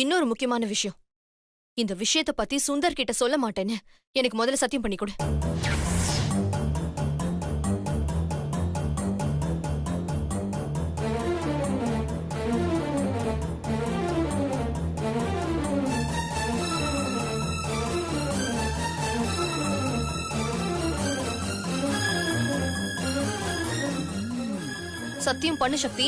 இன்னொரு முக்கியமான விஷயம். இந்த விஷயத்தை பத்தி சுந்தர் கிட்ட சொல்ல மாட்டேன்னு எனக்கு முதல்ல சத்தியம் பண்ணி கொடு. சத்தியம் பண்ணு சக்தி.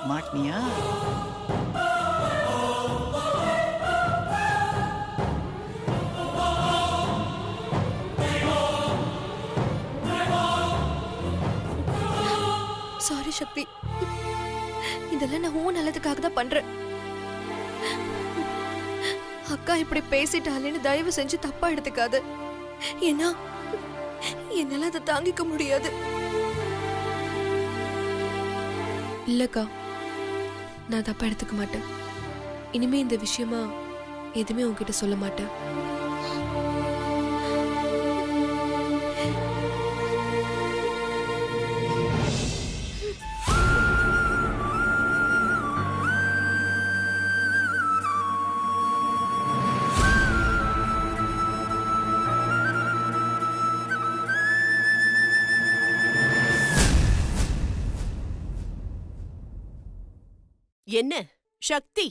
மாட்டினியா? சாரி சக்தி, இதெல்லாம் நான் உன் நல்லதுக்காக தான் பண்றேன். அக்கா இப்படி பேசிட்டாலேன்னு தயவு செஞ்சு தப்பா எடுத்துக்காத. ஏன்னா என்னால அதை தாங்கிக்க முடியாது. இல்லக்கா, நான் தப்பா எடுத்துக்க மாட்டேன். இனிமே இந்த விஷயமா எதுவுமே உன்கிட்ட சொல்ல மாட்டேன். என்ன சக்தி,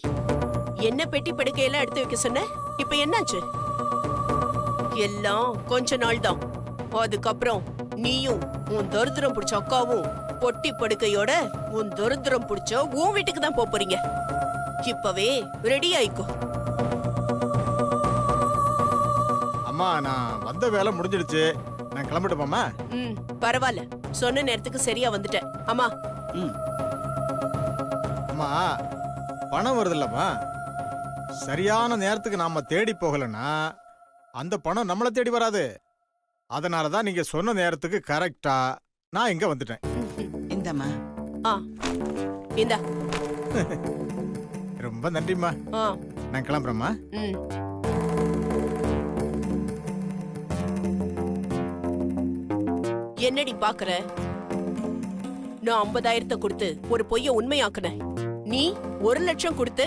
என்ன பெட்டி படுக்கையெல்லாம் எடுத்து வைக்க சொன்ன? இப்ப என்னாச்சு? எல்லாம் கொஞ்ச நாள் தான். அதுக்கப்புறம் நீயும் உன் தரித்திரம் பிடிச்ச அக்காவும் பொட்டி படுக்கையோட உன் தரித்திரம் பிடிச்ச உன் வீட்டுக்கு தான் போறீங்க. இப்பவே ரெடி ஆயிக்கோ. அம்மா, நான் வந்த வேலை முடிஞ்சிடுச்சு. நான் கிளம்பிட்டுமாமா? பரவாயில்ல, சொன்ன நேரத்துக்கு சரியா வந்துட்டேன். அம்மா. அம்மா, பணம் வருதுல்லம்மா, சரியான நேரத்துக்கு நாம தேடி போகலன்னா அந்த பணம் நம்மளை தேடி வராது. அதனாலதான் நீங்க சொன்ன நேரத்துக்கு கரெக்டா நான் இங்க வந்துட்டேன். இந்தம்மா. இந்தா. ரொம்ப நன்றிம்மா. நான் கிளம்புறேம்மா. என்னடி பாக்குற? நான் 50,000 கொடுத்து ஒரு பொய்ய உண்மையாக்குன. நீ 1,00,000 கொடுத்து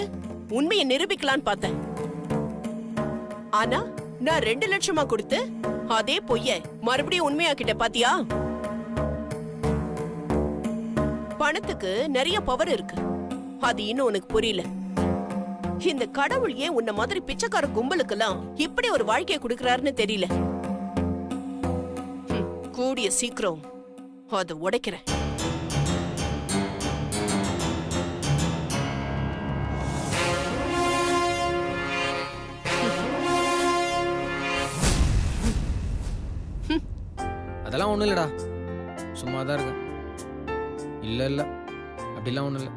உண்மையை நிரூபிக்கலான்னு பார்த்த. ஆனா நான் 2,00,000 கொடுத்து அதே பொய்ய மறுபடியும் உண்மையாக்கிட்ட. பாத்தியா? பணத்துக்கு நிறைய பவர் இருக்கு. அது இன்னும் உனக்கு புரியல. இந்த கடவுள் ஏன் உன்ன மாதிரி பிச்சைக்கார கும்பலுக்கெல்லாம் இப்படி ஒரு வாழ்க்கையை கொடுக்கறாருன்னு தெரியல. கூடிய சீக்கிரம் அதை உடைக்கிறேன். அதெல்லாம் ஒன்றும் இல்லைடா, சும்மா தான் இருக்கேன். இல்லை இல்லை, அப்படிலாம் ஒன்றும் இல்லை.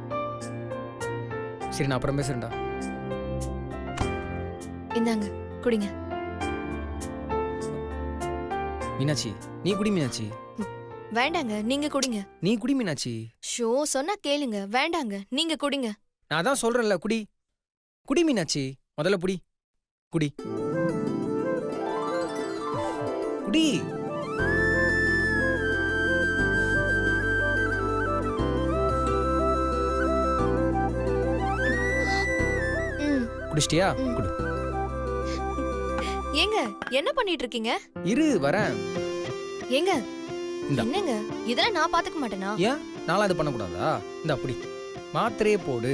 சரி, நான் அப்புறம் பேசுறேன்டா. இந்தாங்க, குடிங்க. மீனாட்சி, நீ குடி மீனாட்சி. வேண்டாங்க, நீங்க குடிங்க. நீ குடி மீனாட்சி. ஷோ, சொன்னா கேளுங்க. வேண்டாங்க, நீங்க குடிங்க. நான் அதான் சொல்றேன்ல, குடி குடி மீனாட்சி. முதல்ல புடி, குடி குடி. குடிச்சிட்டியா? குடு. ஏங்க, என்ன பண்ணிட்டு இருக்கீங்க? இரு, வரேன். ஏங்க, என்னங்க இதெல்லாம் நான் பாத்துக்க மாட்டேனா? ஏன் நாளா இது பண்ணக்கூடாதா? இந்த அப்படி மாத்திரையே போடு.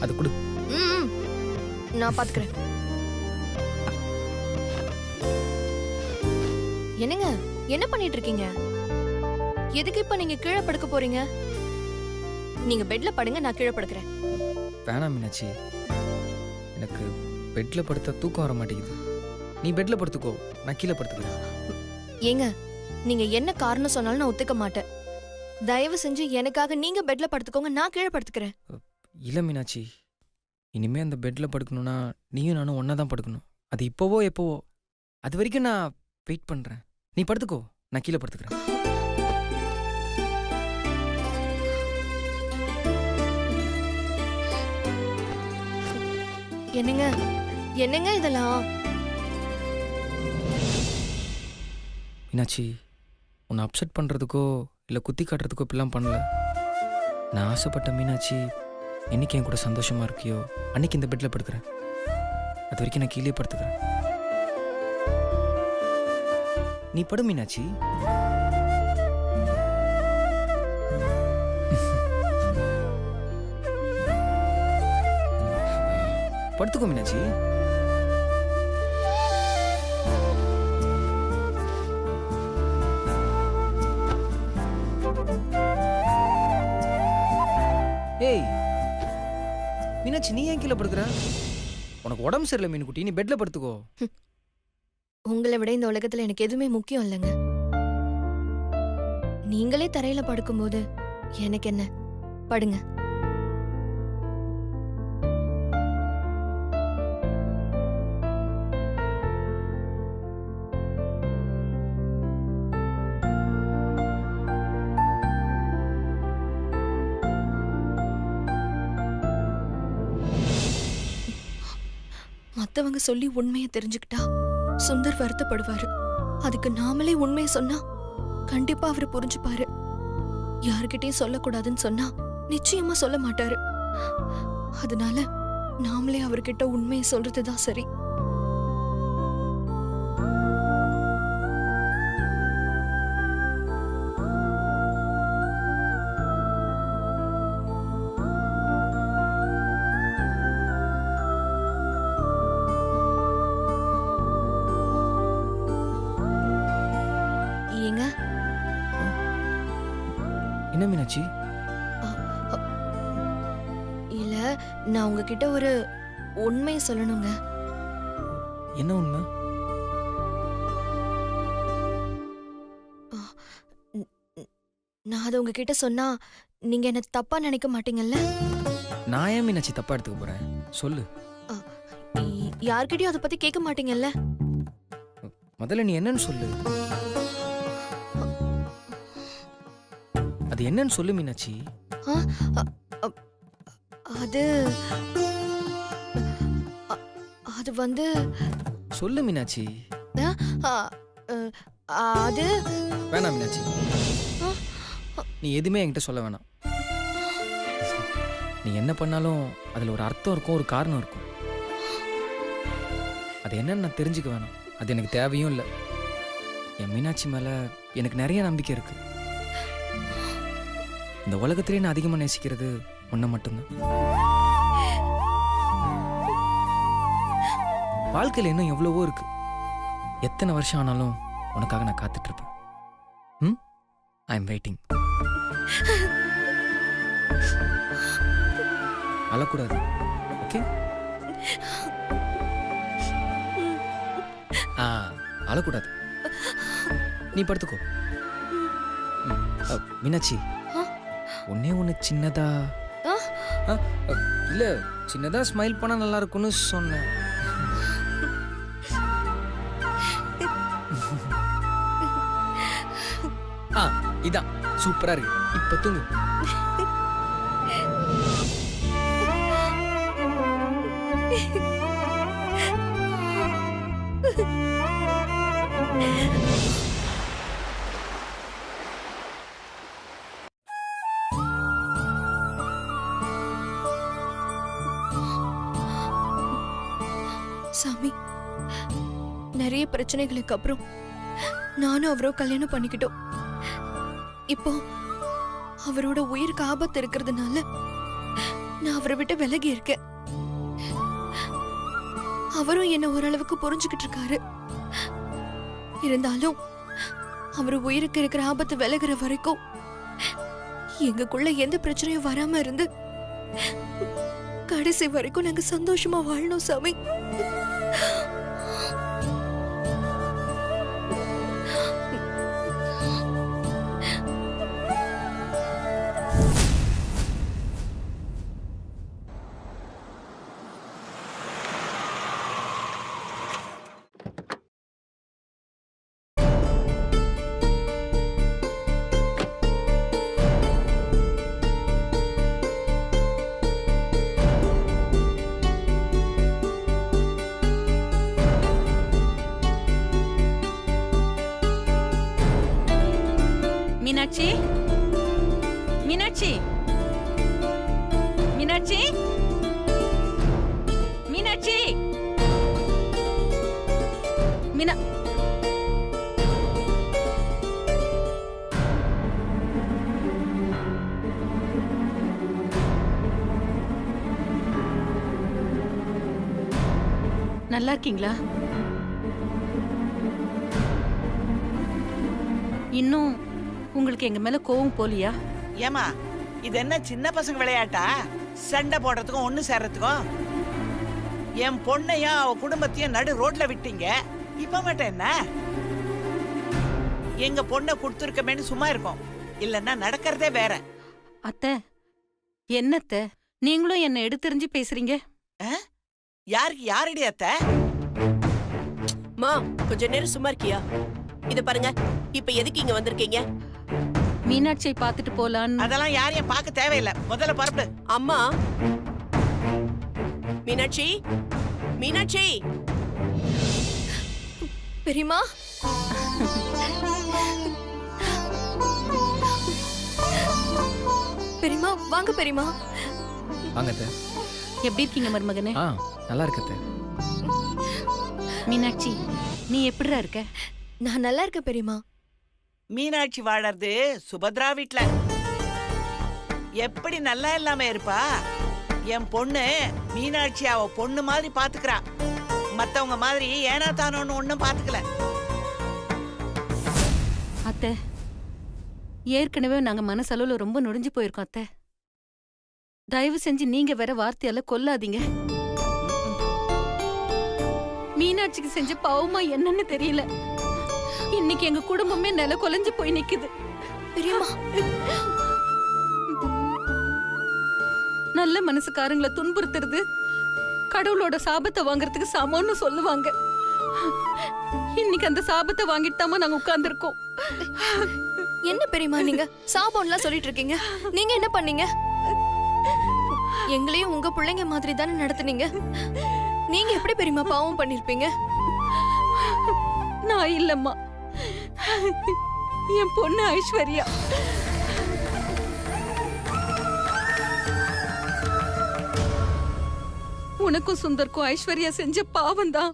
அது குடு. நான் பாத்துக்கிறேன். என்னங்க, என்ன பண்ணிட்டு இருக்கீங்க? எதுக்கு இப்ப நீங்க கீழே படுக்க போறீங்க? நீங்க பெட்ல படுங்க, நான் கீழே படுக்கிறேன். வேணாம் மீனாட்சி, எனக்கு பெட்ல படுத்த தூக்கம் வர மாட்டேங்குது. நீ பெட்ல படுத்துக்கோ, நான் கீழே படுத்துக்கிறேன். ஏங்க, நீங்க என்ன காரணம் சொன்னாலும் நான் ஒத்துக்க மாட்டேன். தயவு செஞ்சு எனக்காக நீங்க பெட்ல படுத்துக்கோங்க, நான் கீழே படுத்துக்கிறேன். இல்லை மீனாட்சி, இனிமே அந்த பெட்டில் படுக்கணும்னா நீயும் நானும் ஒன்றா தான் படுக்கணும். அது இப்போவோ எப்போவோ, அது வரைக்கும் நான் வெயிட் பண்ணுறேன். நீ படுத்துக்கோ, நான் கீழே படுத்துக்கிறேன். என்னங்க என்னங்க இதெல்லாம்? மீனாட்சி, உன்னை அப்செட் பண்ணுறதுக்கோ இல்லை குத்தி காட்டுறதுக்கோ இப்படிலாம் பண்ணல. நான் ஆசைப்பட்ட மீனாட்சி என்னைக்கு என் கூட சந்தோஷமாக இருக்கியோ அன்னைக்கு இந்த பெட்டில் படுக்கிறேன். அது வரைக்கும் நான் கீழே படுத்துக்கிறேன். நீ படு மீனாட்சி. படுத்துக்கோ மீனாட்சி. ஏய் மீனாட்சி, நீ ஏன் கீழே படுக்கிற? உனக்கு உடம்பு சரியில்லை மீனுக்குட்டி, நீ பெட்ல படுத்துக்கோ. உங்களை விட இந்த உலகத்துல எனக்கு எதுவுமே முக்கியம் இல்லைங்க. நீங்களே தரையில படுக்கும்போது எனக்கு என்ன? படுங்க. மத்தவங்க சொல்லி உண்மையை தெரிஞ்சுக்கிட்டா சுந்தர் வருத்தப்படுவாரு. அதுக்கு நாமளே உண்மையை சொன்னா கண்டிப்பா அவரு புரிஞ்சுப்பாரு. யாருக்கிட்டையும் சொல்லக்கூடாதுன்னு சொன்னா நிச்சயமா சொல்ல மாட்டாரு. அதனால நாமளே அவர்கிட்ட உண்மையை சொல்றதுதான் சரி. ஏங்க, என்ன மீனாட்சி? இல்ல, நான் உங்ககிட்ட ஒரு உண்மையை சொல்லணுங்க. என்ன உண்மை? நான் அதை உங்ககிட்ட சொன்னா நீங்க என்ன தப்பா நினைக்க மாட்டீங்கல்ல? நான் ஏன் மீனாட்சி தப்பா எடுத்துக்க போறேன்? சொல்லு. யார்கிட்டயும் அதை பத்தி கேட்க மாட்டீங்கல்ல? முதல்ல நீ என்னன்னு சொல்லு. அது என்னன்னு சொல்லு மீனாட்சி. ஆ, அது அது வந்து சொல்லு மீனாட்சி. ஆ, அது வேணாம் மீனாட்சி, நீ எதுவுமே என்கிட்ட சொல்ல வேணாம். நீ என்ன பண்ணாலும் அதுல ஒரு அர்த்தம் இருக்கும், ஒரு காரணம் இருக்கும். அது என்னன்னு நான் தெரிஞ்சுக்க வேணாம். அது எனக்கு தேவையும் இல்லை. என் மீனாட்சி மேல எனக்கு நிறைய நம்பிக்கை இருக்கு. இந்த உலகத்திலே நான் அதிகமாக நேசிக்கிறது உன்னை மட்டும்தான். வாழ்க்கையில் இன்னும் எவ்வளவோ இருக்கு. எத்தனை வருஷம் ஆனாலும் உனக்காக நான் காத்துட்டு இருப்பேன். I am waiting. அழக்கூடாது, ஓகே? அழக்கூடாது. நீ படுத்துக்கோ. மீனாட்சி, ஒன்னே ஒன்று சின்னதா, இல்ல சின்னதா ஸ்மைல் பண்ணா நல்லா இருக்கும்னு சொன்னேன். இதான் சூப்பரா இருக்கு. இப்ப தூங்கு. சாமி, நிறைய பிரச்சனைகளுக்கு அப்புறம் நானும் அவரோ கல்யாணம் பண்ணிக்கிட்டோம். இப்போ அவரோட உயிருக்கு ஆபத்து இருக்கிறதுனால நான் அவரை விட்டு விலகி இருக்கேன். அவரும் என்ன ஓரளவுக்கு புரிஞ்சுக்கிட்டு இருக்காரு. இருந்தாலும் அவர் உயிருக்கு இருக்கிற ஆபத்து விலகுற வரைக்கும் எங்களுக்குள்ள எந்த பிரச்சனையும் வராம இருந்து கடைசி வரைக்கும் நாங்க சந்தோஷமா வாழணும் சாமி. மீனாட்சி மீனாட்சி மீனாட்சி மீனாட்சி மீனா நல்லா இருக்கீங்களா? இன்னும் உங்களுக்கு எங்க மேல கோவம் போலியா? ஏமா இது என்ன சின்ன பசங்க விளையாட்டா? சண்டை போடுறதுக்கும் ஒண்ணு சேர்றதுக்கும். என் பொண்ணையும் அவ குடும்பத்தையும் நடு ரோட்ல விட்டீங்க. இப்ப மட்டும் என்ன? எங்க பொண்ணை கொடுத்துருக்கமேன்னு சும்மா இருக்கும். இல்லன்னா நடக்கிறதே வேற. அத்தை, என்னத்த நீங்களும் என்ன எடுத்தெறிஞ்சு பேசுறீங்க? யாருக்கு யாரடி அத்தை? மா கொஞ்ச நேரம் சும்மா இருக்கியா? இத பாருங்க, இப்ப எதுக்கு இங்க வந்திருக்கீங்க? மீனாட்சியை பார்த்துட்டு போலான்னு. அதெல்லாம் யாரையும் பார்க்க தேவையில்லை. முதல்ல பரப்பு. அம்மா, மீனாட்சி, மீனாட்சி. பெரியமா, பெரியமா வாங்க பெரியமா. வாங்க அத்தை. எப்படி இருக்கீங்க மருமகனே? ஆ நல்லா இருக்கு அத்தை. மீனாட்சி, நீ எப்படிடா இருக்க? நான் நல்லா இருக்கேன் பெரியமா. மீனாட்சி வாழறது சுபத்ரா வீட்ல. எப்படி நல்லா இல்லாம இருப்பா? என் பொண்ணு மீனாட்சி அவ பொண்ணு மாதிரி பாத்துக்கிறா. மத்தவங்க மாதிரி ஏனா தானோன்னு ஒண்ணும் பாத்துக்கல. அத்தை, ஏற்கனவே நாங்க மனசளவுல ரொம்ப நொடிஞ்சு போயிருக்கோம் அத்தை. தயவு செஞ்சு நீங்க வேற வார்த்தையால கொல்லாதீங்க. மீனாட்சிக்கு செஞ்ச பாவமா என்னன்னு தெரியல. இன்னைக்கு எங்க குடும்பமே நில கொலைஞ்சு போய் நிக்குது. பெரியமா, நல்ல மனசுக்காரங்களை துன்புறுத்துறது கடவுளோட சாபத்தை வாங்குறதுக்கு சமம்னு சொல்லுவாங்க. இன்னைக்கு அந்த சாபத்தை வாங்கிட்டு தாமா நாங்க உட்கார்ந்துருக்கோம். என்ன பெரியமா நீங்க சாபம்லாம் சொல்லிட்டு இருக்கீங்க? நீங்க என்ன பண்ணீங்க? எங்களையும் உங்க பிள்ளைங்க மாதிரி தானே நடத்துனீங்க. நீங்க எப்படி பெரியமா பாவம் பண்ணிருப்பீங்க? நான் இல்லம்மா, என் பொண்ணு ஐஸ்வர்யா. உனக்கும் சுந்தர்க்கும் ஐஸ்வர்யா செஞ்ச பாவம் தான்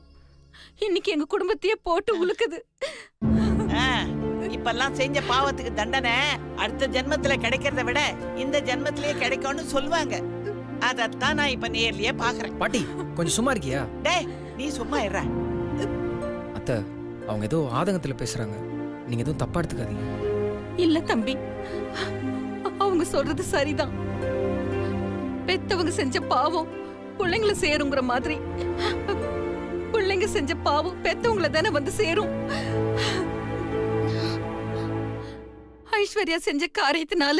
இன்னைக்கு எங்க குடும்பத்தையே போட்டு உழுக்குது. இப்பெல்லாம் செஞ்ச பாவத்துக்கு தண்டனை அடுத்த ஜென்மத்துல கிடைக்கிறத விட இந்த ஜென்மத்திலேயே கிடைக்கும்னு சொல்லுவாங்க. அதத்தான் நான் இப்ப நேர்லயே பாக்குறேன். பாட்டி கொஞ்சம் சும்மா இருக்கியா? டேய், நீ சும்மா இருடா. அத்தை, அவங்க ஏதோ ஆதங்கத்துல பேசுறாங்க. நீங்க எதுவும் தப்பா எடுத்துக்காதீங்க. இல்ல தம்பி, அவங்க சொல்றது சரிதான். பெத்தவங்க செஞ்ச பாவம் பிள்ளைங்கள சேருங்கிற மாதிரி பிள்ளைங்க செஞ்ச பாவம் பெத்தவங்கள தானே வந்து சேரும். ஐஸ்வர்யா செஞ்ச காரியத்தினால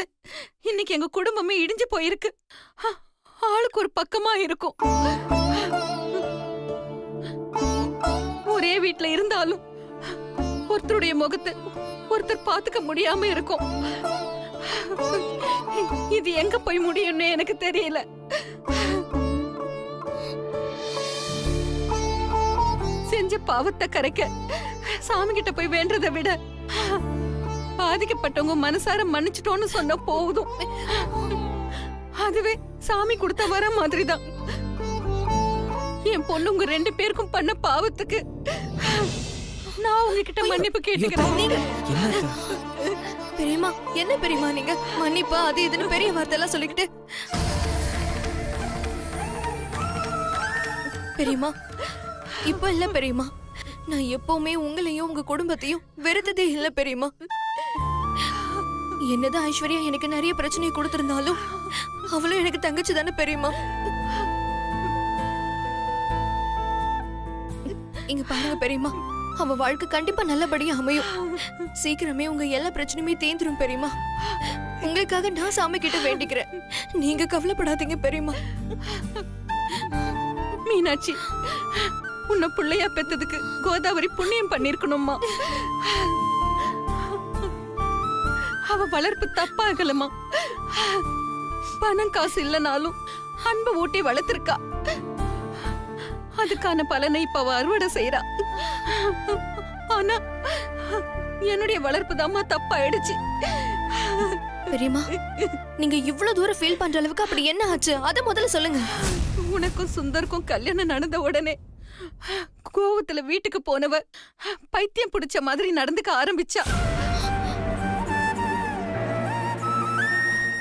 இன்னைக்கு எங்க குடும்பமே இடிஞ்சு போயிருக்கு. ஆளுக்கு ஒரு பக்கமா இருக்கும். ஒரே வீட்ல இருந்தாலும் ஒருத்தருடைய முகத்தை ஒருத்தர் பாத்துக்க முடியாம இருக்கும். இது எங்க போய் முடியும்னு எனக்கு தெரியல. செஞ்ச பாவத்தை கரைக்க சாமி கிட்ட போய் வேண்டதை விட பாதிக்கப்பட்டவங்க மனசார மன்னிச்சிட்டோன்னு சொன்ன போதும். அதுவே சாமி கொடுத்த வர மாதிரிதான். என் பொண்ணு உங்க 2 பேருக்கும் பண்ண பாவத்துக்கு நான் உங்ககிட்ட மன்னிப்பு கேட்டுக்கிறேன். என்ன அத்தை? பெரியமா, என்ன பெரியமா நீங்க மன்னிப்பா அது இதுன்னு பெரிய வார்த்தை எல்லாம் சொல்லிக்கிட்டு? பெரியமா, இப்ப இல்ல பெரியமா. நான் எப்பவுமே உங்களையும் உங்க குடும்பத்தையும் வெறுத்ததே இல்ல பெரியமா. என்னதான் ஐஸ்வர்யா எனக்கு நிறைய பிரச்சனை கொடுத்திருந்தாலும் அவளும் எனக்கு தங்கச்சி தானே பெரியமா. இங்க பாருங்க பெரியமா, அவ வாழ்க்கை கண்டிப்பா நல்லபடியா அமையும். சீக்கிரமே உங்க எல்லா பிரச்சனையுமே தீந்துரும் பெரியமா. உங்களுக்காக நான் சாமி கிட்ட வேண்டிக்கிறேன். நீங்க கவலைப்படாதீங்க பெரியமா. மீனாட்சி, உன்னை பிள்ளையா பெத்ததுக்கு கோதாவரி புண்ணியம் பண்ணிருக்கணும்மா. அவ வளர்ப்பு தப்பாகலமா. பணம் காசு இல்லனாலும் அன்பு ஊட்டி வளர்த்திருக்கா. அதுக்கான பலனை இப்ப அவ அறுவடை செய்யறா. ஆனா என்னுடைய வளர்ப்பு தாம்மா தப்பாயிடுச்சு. பெரியம்மா, நீங்க இவ்ளோ தூரம் ஃபீல் பண்ற அளவுக்கு அப்படி என்ன ஆச்சு? அத முதல்ல சொல்லுங்க. உனக்கும் சுந்தருக்கும் கல்யாணம் நடந்த உடனே கோவத்துல வீட்டுக்கு போனவ பைத்தியம் பிடிச்ச மாதிரி நடந்துக்க ஆரம்பிச்சா.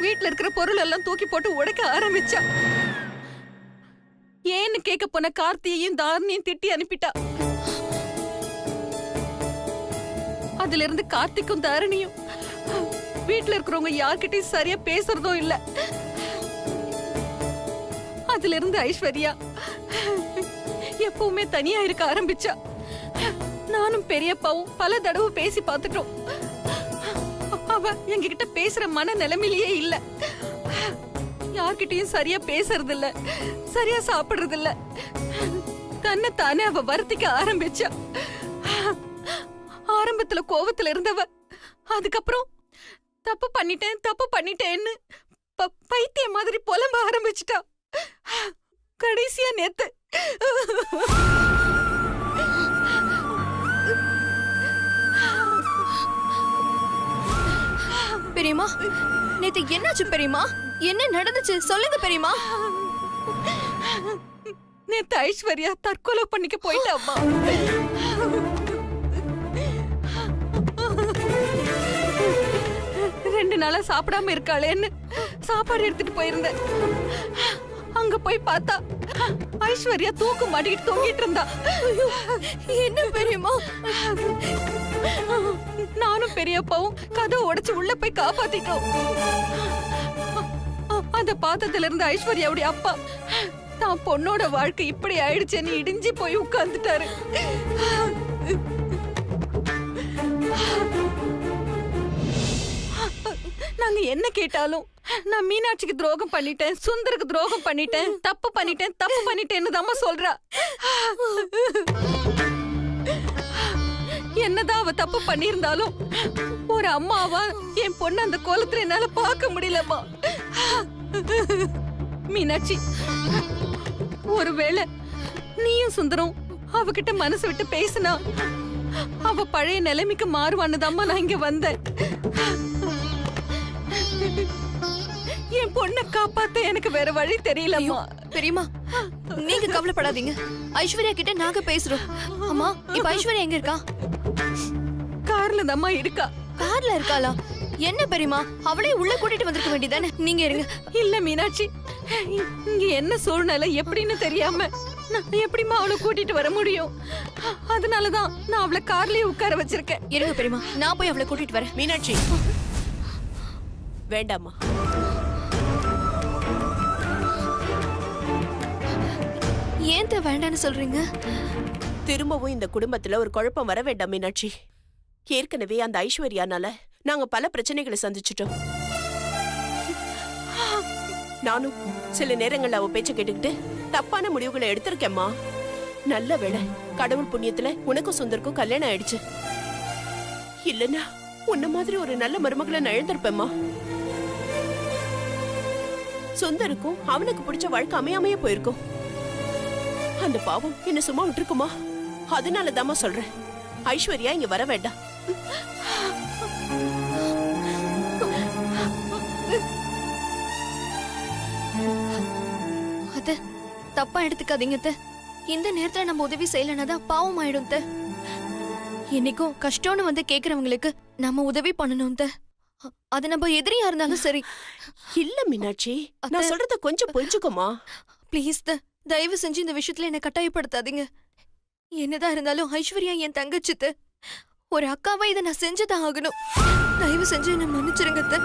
வீட்டுல இருக்கிற பொருள் எல்லாம் தூக்கி போட்டு உடைக்க ஆரம்பிச்சா. ஏன்னு கேட்க போன கார்த்தியையும் தாரணியும் திட்டி அனுப்பிட்டா. அதுல இருந்து கார்த்திக்கும் தாரணியும் வீட்டுல இருக்கிறவங்க யார்கிட்டயும் சரியா பேசுறதும் இல்ல. அதுல இருந்து ஐஸ்வர்யா எப்பவுமே தனியா இருக்க ஆரம்பிச்சா. நானும் பெரியப்பாவும் பல தடவை பேசி பார்த்துட்டோம். அவ எங்ககிட்ட பேசுற மன நிலைமையிலேயே இல்ல. யார்கிட்டயும் சரியா பேசுறது இல்ல, சரியா சாப்பிடுறது இல்ல. தன்னை தானே அவ வருத்திக்க ஆரம்பிச்சா. ஆரம்பத்துல கோவத்துல இருந்தவ அதுக்கப்புறம் தப்பு பண்ணிட்டேன்னு பைத்தியம் மாதிரி புலம்ப ஆரம்பிச்சிட்டா. கடைசியா நேத்து பெரியம்மா, நேத்து என்னாச்சு பெரியம்மா? என்ன நடந்துச்சு சொல்லுங்க பெரியம்மா. நேத்து ஐஸ்வர்யா தற்கொலை பண்ணிக்க போயிட்டாம்மா. ரெண்டு நாளா சாப்பிடாம இருக்காளேன்னு சாப்பாடு எடுத்துட்டு போயிருந்தேன். அங்க போய் பார்த்தா ஐஸ்வர்யா தூக்கு மாட்டிக்கிட்டு தொங்கிட்டு இருந்தா. என்ன பெரியம்மா? நானும் பெரியப்பாவும் கதவை உடைச்சு உள்ள போய் காப்பாத்திட்டோம். அத பார்த்ததுல இருந்து ஐஸ்வர்யாவுடைய அப்பா தான் பொண்ணோட வாழ்க்கை இப்படி ஆயிடுச்சேன்னு இடிஞ்சு போய் உட்கார்ந்துட்டாரு. நாங்க என்ன கேட்டாலும் நான் மீனாட்சிக்கு துரோகம் பண்ணிட்டேன், சுந்தருக்கு துரோகம் பண்ணிட்டேன், தப்பு பண்ணிட்டேன்னு தாம்மா சொல்றா. என்னதான் அவ தப்பு பண்ணியிருந்தாலும் ஒரு அம்மாவா என் பொண்ணு அந்த கோலத்துல என்னால பார்க்க முடியலம்மா. மீனாட்சி, ஒருவேளை நீயும் சுந்தரம் அவகிட்ட மனசு விட்டு பேசினா அவ பழைய நிலைமைக்கு மாறுவான்னு தாம்மா நான் இங்க வந்தேன். என் பொண்ணை காப்பாத்த எனக்கு வேற வழி தெரியலம்மா. பெரியம்மா, நீங்க கவலைப்படாதீங்க. ஐஸ்வர்யா கிட்ட நாங்க பேசுறோம். அம்மா, இப்ப ஐஸ்வர்யா எங்க இருக்கா? கார்ல தாம்மா இருக்கா. கார்ல இருக்காளா? என்ன பெரியம்மா, அவளே உள்ள கூட்டிட்டு வந்திருக்க வேண்டியதானே? நீங்க இருங்க. இல்ல மீனாட்சி, இங்க என்ன சூழ்நிலை எப்படின்னு தெரியாம நான் எப்படிமா அவளை கூட்டிட்டு வர முடியும்? அதனாலதான் நான் அவளை கார்லயே உட்கார வச்சிருக்கேன். இருங்க பெரியம்மா, நான் போய் அவளை கூட்டிட்டு வரேன். மீனாட்சி, வேண்டாமா. ஏன் வேண்டான்னு சொல்றீங்க? திரும்பவும் இந்த குடும்பத்துல ஒரு குழப்பம் வர வேண்டாம் மீனாட்சி. ஏற்கனவே அந்த ஐஸ்வர்யானால நாங்க பல பிரச்சனைகளை சந்திச்சிட்டோம். நானும் சில நேரங்கள்ல அவ பேச்ச கேட்டுக்கிட்டு தப்பான முடிவுகளை எடுத்திருக்கேம்மா. நல்ல வேளை கடவுள் புண்ணியத்துல உனக்கும் சுந்தருக்கும் கல்யாணம் ஆயிடுச்சு. இல்லன்னா உன்ன மாதிரி ஒரு நல்ல மருமகளை நான் எழுந்திருப்பேம்மா. சுந்தருக்கும் அவனுக்கு பிடிச்ச வாழ்க்கை அமையாமையே போயிருக்கும். அந்த பாவம் என்ன சும்மா விட்டுருக்குமா? அதனாலதாம்மா சொல்றேன், ஐஸ்வர்யா இங்க வர வேண்டாம். அத்தை, தப்பா எடுத்துக்காதீங்க அத்தை. இந்த நேரத்துல நம்ம உதவி செய்யலனாதான் பாவம் ஆயிடும் அத்தை. என்னைக்கும் கஷ்டம்னு வந்து கேக்குறவங்களுக்கு நம்ம உதவி பண்ணணும் அத்தை. அது நம்ம எதிரியா இருந்தாலும் சரி. இல்ல மீனாட்சி, நான் சொல்றத கொஞ்சம் புரிஞ்சுக்கோமா. ப்ளீஸ் த, தயவு செஞ்சு இந்த விஷயத்துல என்ன கட்டாயப்படுத்தாதீங்க. என்னதான் இருந்தாலும் ஐஸ்வர்யா என் தங்கச்சித்து. ஒரு அக்காவா இதை நான் செஞ்சுதான் ஆகணும். தயவு செஞ்சு என்ன மன்னிச்சிருங்க அத்தை.